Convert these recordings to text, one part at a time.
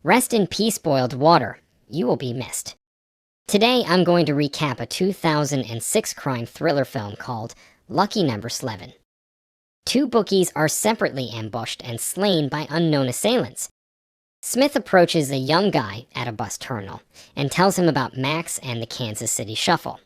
Rest in peace, Boiled Water. You will be missed. Today, I'm going to recap a 2006 crime thriller film called Lucky Number Slevin. Two bookies are separately ambushed and slain by unknown assailants. Smith approaches a young guy at a bus terminal and tells him about Max and the Kansas City Shuffle.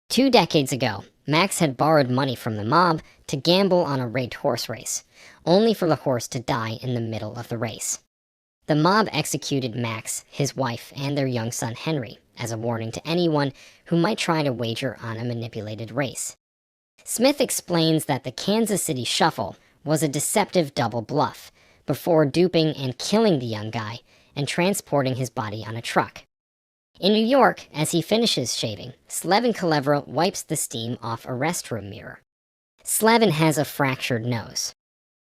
2 decades ago, Max had borrowed money from the mob to gamble on a rigged horse race, only for the horse to die in the middle of the race. The mob executed Max, his wife, and their young son Henry as a warning to anyone who might try to wager on a manipulated race. Smith explains that the Kansas City Shuffle was a deceptive double bluff before duping and killing the young guy and transporting his body on a truck. In New York, as he finishes shaving, Slevin Kulevra wipes the steam off a restroom mirror. Slevin has a fractured nose.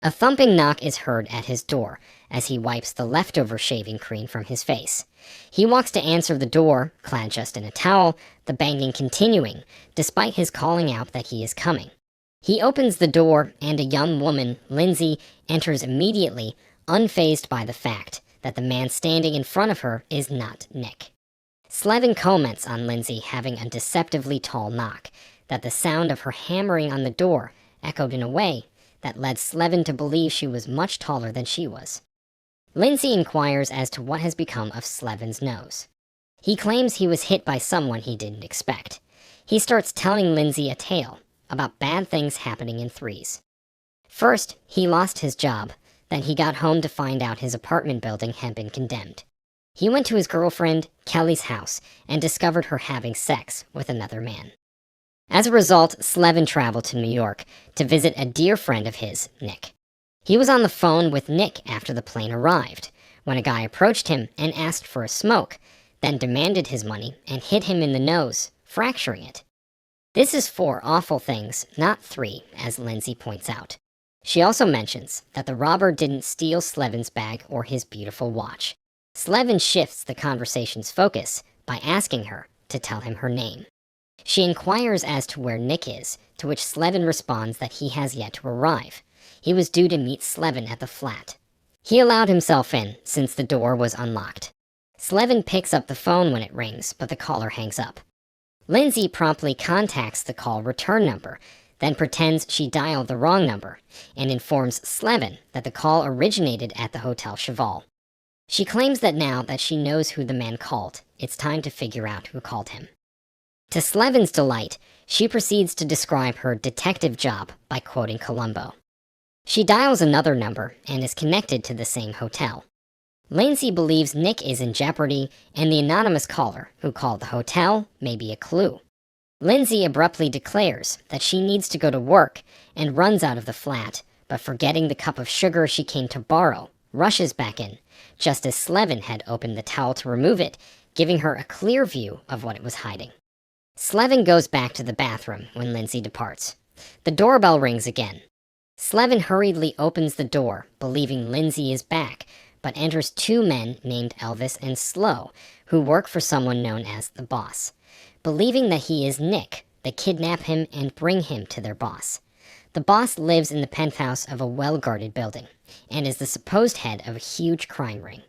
A thumping knock is heard at his door as he wipes the leftover shaving cream from his face. He walks to answer the door, clad just in a towel, the banging continuing, despite his calling out that he is coming. He opens the door, and a young woman, Lindsay, enters immediately, unfazed by the fact that the man standing in front of her is not Nick. Slevin comments on Lindsay having a deceptively tall knock, that the sound of her hammering on the door echoed in a way that led Slevin to believe she was much taller than she was. Lindsay inquires as to what has become of Slevin's nose. He claims he was hit by someone he didn't expect. He starts telling Lindsay a tale about bad things happening in threes. First, he lost his job. Then he got home to find out his apartment building had been condemned. He went to his girlfriend, Kelly's house, and discovered her having sex with another man. As a result, Slevin traveled to New York to visit a dear friend of his, Nick. He was on the phone with Nick after the plane arrived, when a guy approached him and asked for a smoke, then demanded his money and hit him in the nose, fracturing it. This is 4 awful things, not 3, as Lindsay points out. She also mentions that the robber didn't steal Slevin's bag or his beautiful watch. Slevin shifts the conversation's focus by asking her to tell him her name. She inquires as to where Nick is, to which Slevin responds that he has yet to arrive. He was due to meet Slevin at the flat. He allowed himself in, since the door was unlocked. Slevin picks up the phone when it rings, but the caller hangs up. Lindsay promptly contacts the call return number, then pretends she dialed the wrong number, and informs Slevin that the call originated at the Hotel Cheval. She claims that now that she knows who the man called, it's time to figure out who called him. To Slevin's delight, she proceeds to describe her detective job by quoting Columbo. She dials another number and is connected to the same hotel. Lindsay believes Nick is in jeopardy, and the anonymous caller who called the hotel may be a clue. Lindsay abruptly declares that she needs to go to work and runs out of the flat, but forgetting the cup of sugar she came to borrow, rushes back in, just as Slevin had opened the towel to remove it, giving her a clear view of what it was hiding. Slevin goes back to the bathroom when Lindsay departs. The doorbell rings again. Slevin hurriedly opens the door, believing Lindsay is back, but enters 2 men named Elvis and Slow, who work for someone known as the boss. Believing that he is Nick, they kidnap him and bring him to their boss. The boss lives in the penthouse of a well-guarded building, and is the supposed head of a huge crime ring.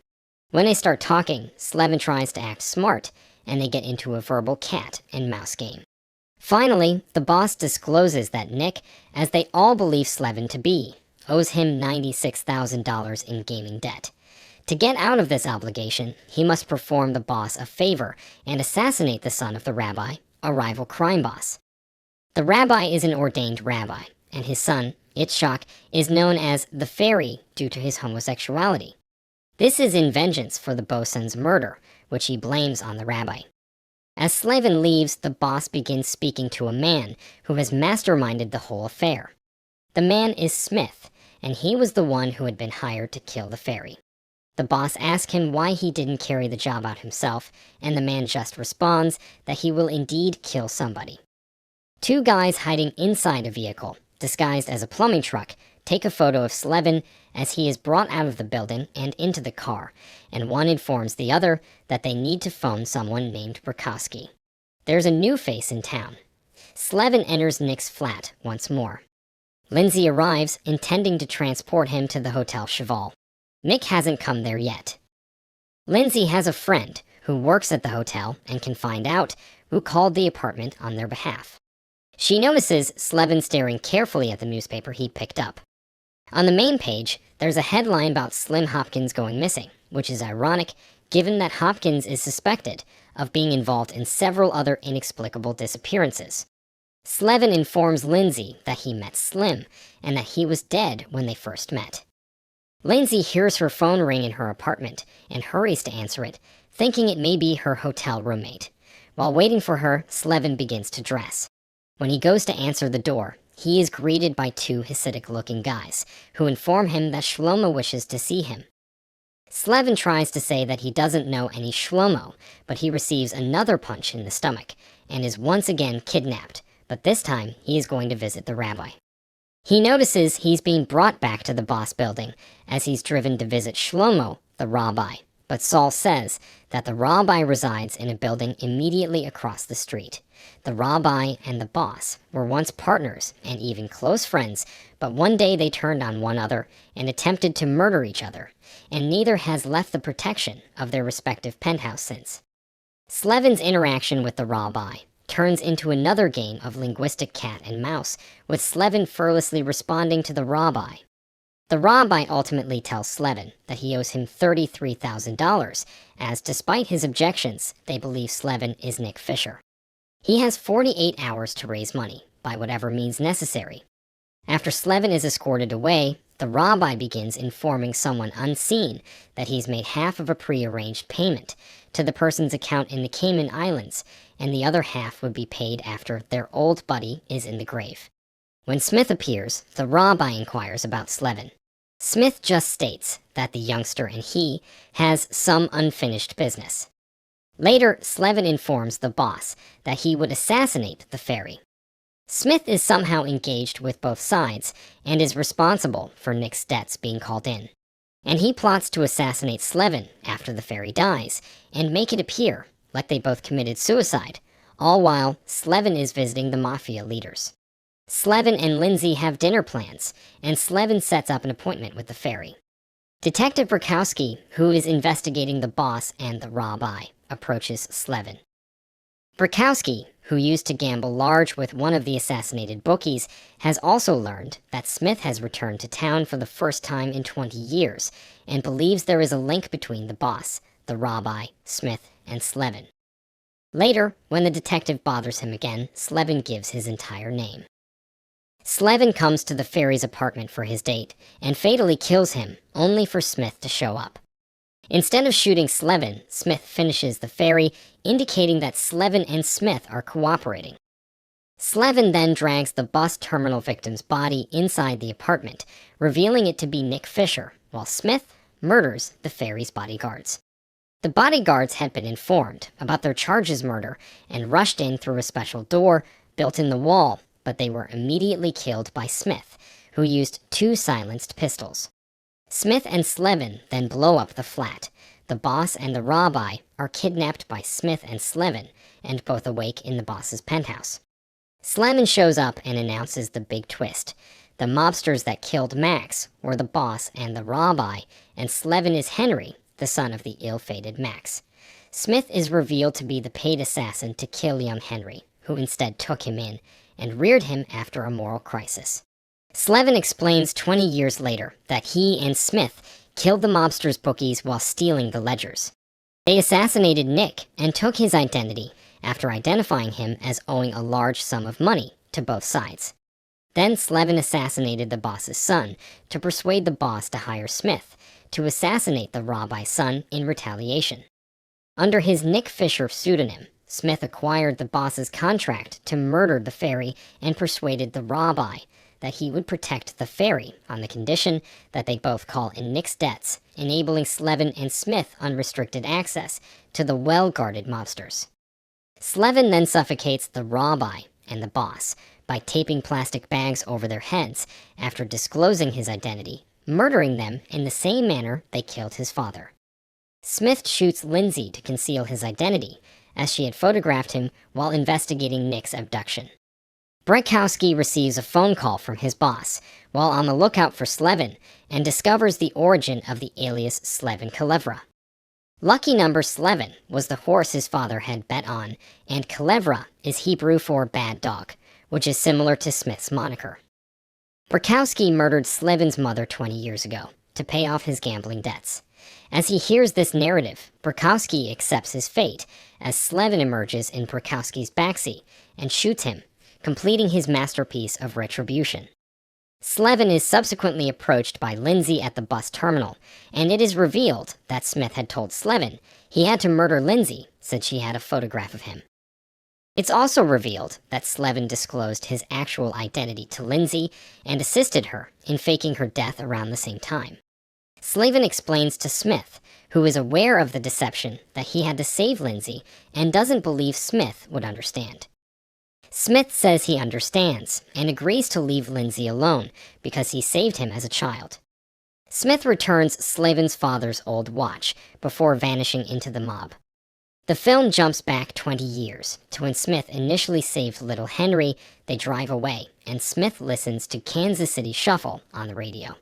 When they start talking, Slevin tries to act smart, and they get into a verbal cat and mouse game. Finally, the boss discloses that Nick, as they all believe Slevin to be, owes him $96,000 in gaming debt. To get out of this obligation, he must perform the boss a favor and assassinate the son of the rabbi, a rival crime boss. The rabbi is an ordained rabbi, and his son, Itzhak, is known as the Fairy due to his homosexuality. This is in vengeance for the bosun's murder, which he blames on the rabbi. As Slevin leaves, the boss begins speaking to a man who has masterminded the whole affair. The man is Smith, and he was the one who had been hired to kill the Fairy. The boss asks him why he didn't carry the job out himself, and the man just responds that he will indeed kill somebody. 2 guys hiding inside a vehicle, disguised as a plumbing truck, take a photo of Slevin as he is brought out of the building and into the car, and one informs the other that they need to phone someone named Rakowski. There's a new face in town. Slevin enters Nick's flat once more. Lindsay arrives, intending to transport him to the Hotel Cheval. Nick hasn't come there yet. Lindsay has a friend who works at the hotel and can find out who called the apartment on their behalf. She notices Slevin staring carefully at the newspaper he picked up. On the main page, there's a headline about Slim Hopkins going missing, which is ironic given that Hopkins is suspected of being involved in several other inexplicable disappearances. Slevin informs Lindsay that he met Slim and that he was dead when they first met. Lindsay hears her phone ring in her apartment and hurries to answer it, thinking it may be her hotel roommate. While waiting for her, Slevin begins to dress. When he goes to answer the door, he is greeted by two Hasidic-looking guys, who inform him that Shlomo wishes to see him. Slevin tries to say that he doesn't know any Shlomo, but he receives another punch in the stomach, and is once again kidnapped, but this time he is going to visit the rabbi. He notices he's being brought back to the boss building, as he's driven to visit Shlomo, the rabbi, but Saul says that the rabbi resides in a building immediately across the street. The rabbi and the boss were once partners and even close friends, but one day they turned on one another and attempted to murder each other, and neither has left the protection of their respective penthouse since. Slevin's interaction with the rabbi turns into another game of linguistic cat and mouse, with Slevin furiously responding to the rabbi. The rabbi ultimately tells Slevin that he owes him $33,000, as despite his objections, they believe Slevin is Nick Fisher. He has 48 hours to raise money, by whatever means necessary. After Slevin is escorted away, the rabbi begins informing someone unseen that he's made half of a pre-arranged payment to the person's account in the Cayman Islands, and the other half would be paid after their old buddy is in the grave. When Smith appears, the rabbi inquires about Slevin. Smith just states that the youngster and he has some unfinished business. Later, Slevin informs the boss that he would assassinate the fairy. Smith is somehow engaged with both sides and is responsible for Nick's debts being called in. And he plots to assassinate Slevin after the fairy dies and make it appear like they both committed suicide, all while Slevin is visiting the mafia leaders. Slevin and Lindsay have dinner plans, and Slevin sets up an appointment with the fairy. Detective Brzykowski, who is investigating the boss and the rabbi, approaches Slevin. Brzykowski, who used to gamble large with one of the assassinated bookies, has also learned that Smith has returned to town for the first time in 20 years, and believes there is a link between the boss, the rabbi, Smith, and Slevin. Later, when the detective bothers him again, Slevin gives his entire name. Slevin comes to the fairy's apartment for his date, and fatally kills him, only for Smith to show up. Instead of shooting Slevin, Smith finishes the fairy, indicating that Slevin and Smith are cooperating. Slevin then drags the bus terminal victim's body inside the apartment, revealing it to be Nick Fisher, while Smith murders the fairy's bodyguards. The bodyguards had been informed about their charges murder and rushed in through a special door built in the wall, but they were immediately killed by Smith, who used 2 silenced pistols. Smith and Slevin then blow up the flat. The boss and the rabbi are kidnapped by Smith and Slevin, and both awake in the boss's penthouse. Slevin shows up and announces the big twist. The mobsters that killed Max were the boss and the rabbi, and Slevin is Henry, the son of the ill-fated Max. Smith is revealed to be the paid assassin to kill young Henry, who instead took him in and reared him after a moral crisis. Slevin explains 20 years later that he and Smith killed the mobsters' bookies while stealing the ledgers. They assassinated Nick and took his identity after identifying him as owing a large sum of money to both sides. Then Slevin assassinated the boss's son to persuade the boss to hire Smith to assassinate the rabbi's son in retaliation. Under his Nick Fisher pseudonym, Smith acquired the boss's contract to murder the fairy and persuaded the rabbi that he would protect the fairy on the condition that they both call in Nick's debts, enabling Slevin and Smith unrestricted access to the well-guarded mobsters. Slevin then suffocates the rabbi and the boss by taping plastic bags over their heads after disclosing his identity, murdering them in the same manner they killed his father. Smith shoots Lindsay to conceal his identity, as she had photographed him while investigating Nick's abduction. Brzykowski receives a phone call from his boss while on the lookout for Slevin and discovers the origin of the alias Slevin Kalevra. Lucky number Slevin was the horse his father had bet on, and Kulevra is Hebrew for bad dog, which is similar to Smith's moniker. Burkowski murdered Slevin's mother 20 years ago to pay off his gambling debts. As he hears this narrative, Burkowski accepts his fate as Slevin emerges in Burkowski's backseat and shoots him, completing his masterpiece of retribution. Slevin is subsequently approached by Lindsay at the bus terminal, and it is revealed that Smith had told Slevin he had to murder Lindsay since she had a photograph of him. It's also revealed that Slevin disclosed his actual identity to Lindsay and assisted her in faking her death around the same time. Slevin explains to Smith, who is aware of the deception, that he had to save Lindsay and doesn't believe Smith would understand. Smith says he understands and agrees to leave Lindsay alone because he saved him as a child. Smith returns Slevin's father's old watch before vanishing into the mob. The film jumps back 20 years to when Smith initially saved little Henry. They drive away, and Smith listens to Kansas City Shuffle on the radio.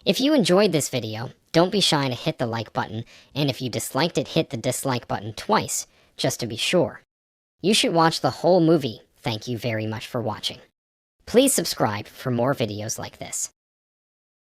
If you enjoyed this video, don't be shy to hit the like button, and if you disliked it, hit the dislike button twice, just to be sure. You should watch the whole movie. Thank you very much for watching. Please subscribe for more videos like this.